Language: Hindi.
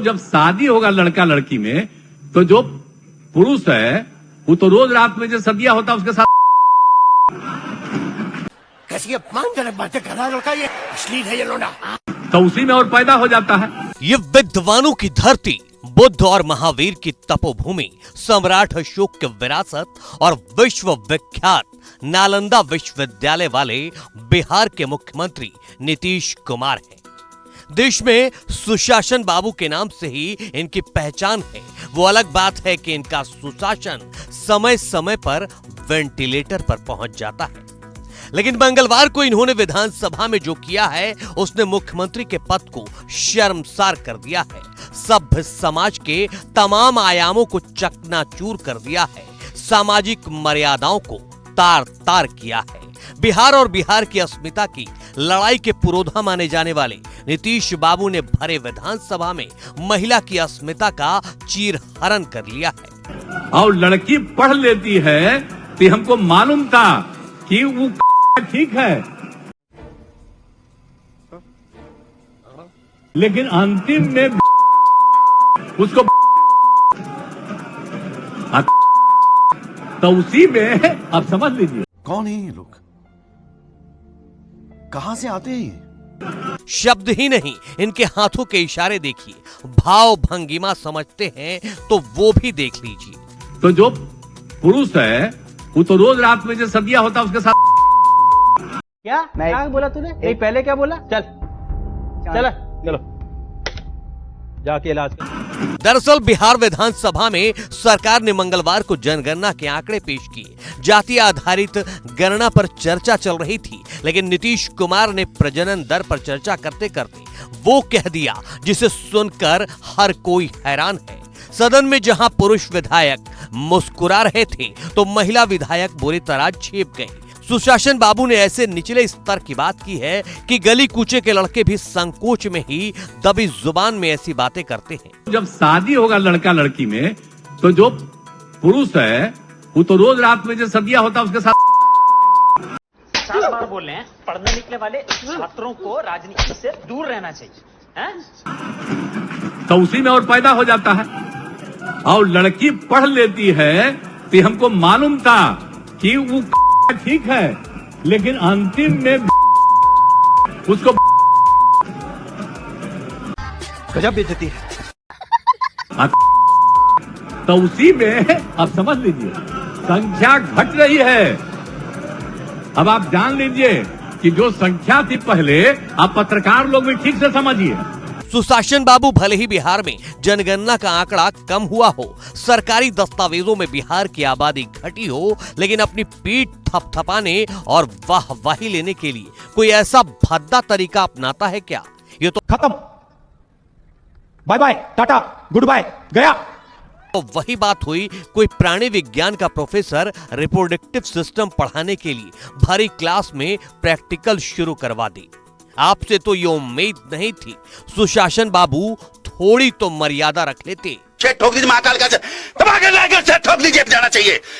जब शादी होगा लड़का लड़की में तो जो पुरुष है वो तो रोज रात में जो सदिया होता है उसके साथ कैसी अपमानजनक बातें कर रहा है लड़का, ये अश्लील है ये लोना। तो उसी में और पैदा हो जाता है। ये विद्वानों की धरती, बुद्ध और महावीर की तपोभूमि, सम्राट अशोक की विरासत और विश्व विख्यात नालंदा विश्वविद्यालय वाले बिहार के मुख्यमंत्री नीतीश कुमार हैं। देश में सुशासन बाबू के नाम से ही इनकी पहचान है। वो अलग बात है कि इनका सुशासन समय समय पर वेंटिलेटर पर पहुंच जाता है, लेकिन मंगलवार को इन्होंने विधानसभा में जो किया है उसने मुख्यमंत्री के पद को शर्मसार कर दिया है। सभ्य समाज के तमाम आयामों को चकनाचूर कर दिया है, सामाजिक मर्यादाओं को तार तार किया है। बिहार और बिहार की अस्मिता की लड़ाई के पुरोधा माने जाने वाले नीतीश बाबू ने भरे विधानसभा में महिला की अस्मिता का चीरहरण कर लिया है। और लड़की पढ़ लेती है तो हमको मालूम था कि वो ठीक है, लेकिन अंतिम में उसको तो उसी में आप समझ लीजिए कौन है ये लोग, कहां से आते हैं? शब्द ही नहीं, इनके हाथों के इशारे देखिए, भाव भंगिमा समझते हैं तो वो भी देख लीजिए। तो जो पुरुष है वो तो रोज रात में जो सदिया होता है उसके साथ क्या बोला तूने? नहीं पहले क्या बोला? चल चलो जाके इलाज कर। दरअसल बिहार विधानसभा में सरकार ने मंगलवार को जनगणना के आंकड़े पेश किए। जाति आधारित गणना पर चर्चा चल रही थी, लेकिन नीतीश कुमार ने प्रजनन दर पर चर्चा करते करते वो कह दिया जिसे सुनकर हर कोई हैरान है। सदन में जहां पुरुष विधायक मुस्कुरा रहे थे तो महिला विधायक बुरी तरह चेप गए। सुशासन बाबू ने ऐसे निचले स्तर की बात की है कि गली कूचे के लड़के भी संकोच में ही दबी जुबान में ऐसी बातें करते हैं। जब शादी होगा लड़का लड़की में तो जो पुरुष है वो तो रोज रात में जो सदिया होता है उसके साथ 7 बार बोल रहे हैं, पढ़ने निकले वाले छात्रों को राजनीति से दूर रहना चाहिए हैं? तो उसी में और पैदा हो जाता है। और लड़की पढ़ लेती है तो हमको मालूम था कि वो ठीक है, लेकिन अंतिम में उसको गजब बेइज्जती है। तो उसी में आप समझ लीजिए संख्या घट रही है। अब आप जान लीजिए कि जो संख्या थी पहले, आप पत्रकार लोग भी ठीक से समझिए। सुशासन बाबू भले ही बिहार में जनगणना का आंकड़ा कम हुआ हो, सरकारी दस्तावेजों में बिहार की आबादी घटी हो, लेकिन अपनी पीठ थपथपाने और वाहवाही लेने के लिए कोई ऐसा भद्दा तरीका अपनाता है क्या? ये तो खत्म, bye bye, tata, good bye, गया। तो वही बात हुई कोई प्राणी विज्ञान का प्रोफेसर रिप्रोडक्टिव सिस्टम पढ़ाने के लिए भरी क्लास में प्रैक्टिकल शुरू करवा दी। आपसे तो ये उम्मीद नहीं थी। सुशासन बाबू थोड़ी तो मर्यादा रख लेते। ठोक दीजिए महाकाल का, ठोक दीजिए, जाना चाहिए।